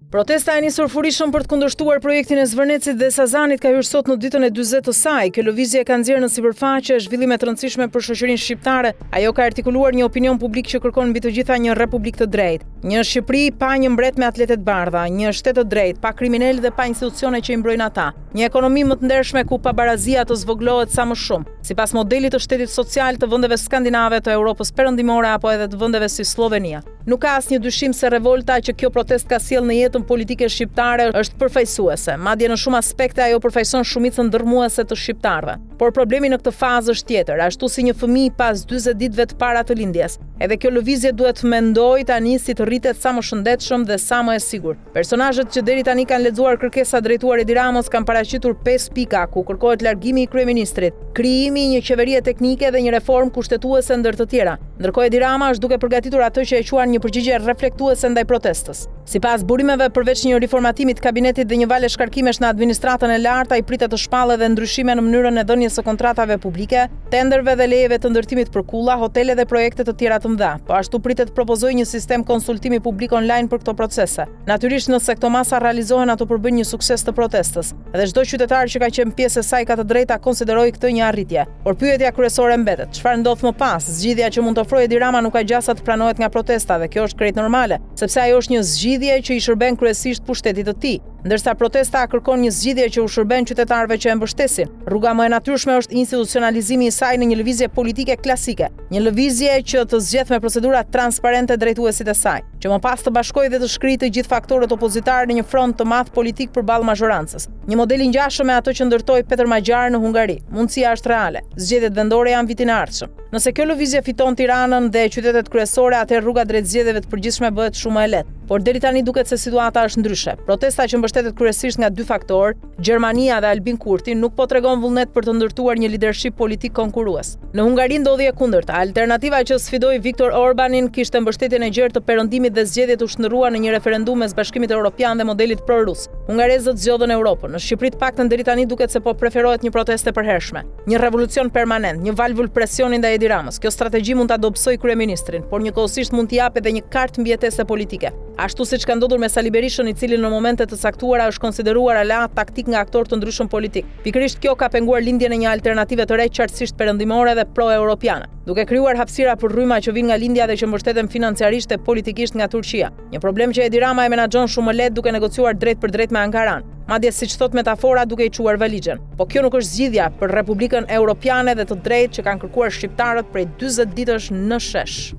Protesta e nisur furishëm për të kundërshtuar projektin e Zvërnecit dhe Sazanit ka hyrë sot në ditën e 40 të saj. Kjo lëvizje ka nxjerrë në sipërfaqe zhvillime të rëndësishme për shoqërinë shqiptare. Ajo ka artikuluar një opinion publik që kërkon mbi të gjitha një republikë të drejtë, një Shqipëri pa një mbret me atlete të bardha, një shtet të drejtë, pa kriminal dhe pa institucione që i mbrojnë ata, një ekonomi më të ndershme ku pabarazia të zvoglohet sa më shumë, sipas modelit të shtetit social të vendeve skandinave, të Europës perëndimore apo edhe të vendeve si Slovenia. Nuk ka asnjë dyshim se revolta që kjo protestë ka sjellë në jetën politike shqiptare është përfaqësuese. Madje në shumë aspekte ajo përfaqëson shumicën ndërmuese të shqiptarëve. Por problemi në këtë fazë është tjetër, ashtu si një fëmijë pas 40 ditëve të para të lindjes. Edhe kjo lëvizje duhet mendoj tani si të rritet sa më shëndetshëm dhe sa më e sigurt. Personazhet që deri tani kanë lexuar kërkesa drejtuar Edi Ramës kanë paraqitur 5 pika ku kërkohet largimi i kryeministrit, krijimi i një qeverie teknike dhe një reformë kushtetuese ndër të tjera. Ndërkohë Edi Rama është duke përgatitur atë që e quan një përgjigje reflektuese ndaj protestës. Sipas burimeve, përveç një riformatimi të kabinetit dhe një vale shkarkimesh në administratën e lartë, ai pritet të shpallë edhe ndryshime në mënyrën e dhënies së kontratave publike, tenderve dhe lejeve të ndërtimit për kulla, hotele dhe projekte të tjera të mëdha. Po ashtu pritet të propozojë një sistem konsultimi publik online për këto procese. Natyrisht nëse këto masa realizohen, ato përbën një sukses të protestës. Dhe çdo qytetar që ka qenë pjesë e saj ka të drejtë ta konsiderojë këtë një arritje. Por pyetja kryesore mbetet: çfarë ndodh më pas? Zgjidhja që mund të ofrojë Edi Rama nuk ka gjasa të pranohet nga protesta dhe kjo është krejt normale, sepse ajo është një zgjidhje që i shërben kryesisht pushtetit të tij, ndërsa protesta kërkon një zgjidhje që u shërben qytetarëve që e mbështesin. Rruga më e natyrshme është institucionalizimi i saj në një lëvizje politike klasike, një lëvizje që të zgjedh me procedura transparente drejtuesit e saj, që më pas të bashkojë dhe të shkrijë të gjithë faktorët opozitare në një front të madh politik përballë mazhorancës. Një model i ngjashëm me ato që ndërtoi Peter Magyar në Hungari. Mundësia është reale. Zgjedhjet vendore janë vitin e ardhshëm. Nëse kjo lëvizje fiton Tiranën dhe qytetet kryesore, atëherë rruga drejt zgjedhjeve të përgjithshme bëhet shumë e lehtë. Por deri tani duket se situata është ndryshe. Protesta që mbështetet kryesisht nga dy faktorë, Gjermania dhe Albin Kurti, nuk po tregon vullnet për të ndërtuar një lidership politik konkurrues. Në Hungari ndodhi e kundërta. Alternativa që sfidoi Viktor Orbanin kishte mbështetjen e gjerë të perëndimit dhe zgjedhjet u shndërrua në një referendum mes Bashkimit Evropian dhe modelit pro-rus. Hungarezët zgjodhen Europën. Në Shqipëri të paktën deri tani duket se po preferohet një protestë e përhershme, një revolucion permanent, një valvull presioni ndaj Edi Ramës. Kjo strategji mund ta dobësojë kryeministrin, por njëkohësisht mund t'i japë edhe një kartë mbijetese politike. Ashtu siç ka ndodhur me Sali Berishën, i cili në momente të caktuara është konsideruar aleat taktik nga aktorë të ndryshëm politik. Pikërisht kjo ka penguar lindjen e një alternative të re qartësisht perëndimore dhe pro-europiane, duke krijuar hapësira për rryma që vijnë nga lindja dhe që mbështeten financiarisht e politikisht nga Turqia. Një problem që Edi Rama e menaxhon shumë lehtë duke negociuar drejt për drejt me Ankaran. Madje siç thot metafora, duke i çuar valixhen. Po kjo nuk është zgjidhja për Republikën Europiane dhe të drejtë që kanë kërkuar shqiptarët prej 40 ditësh në shesh.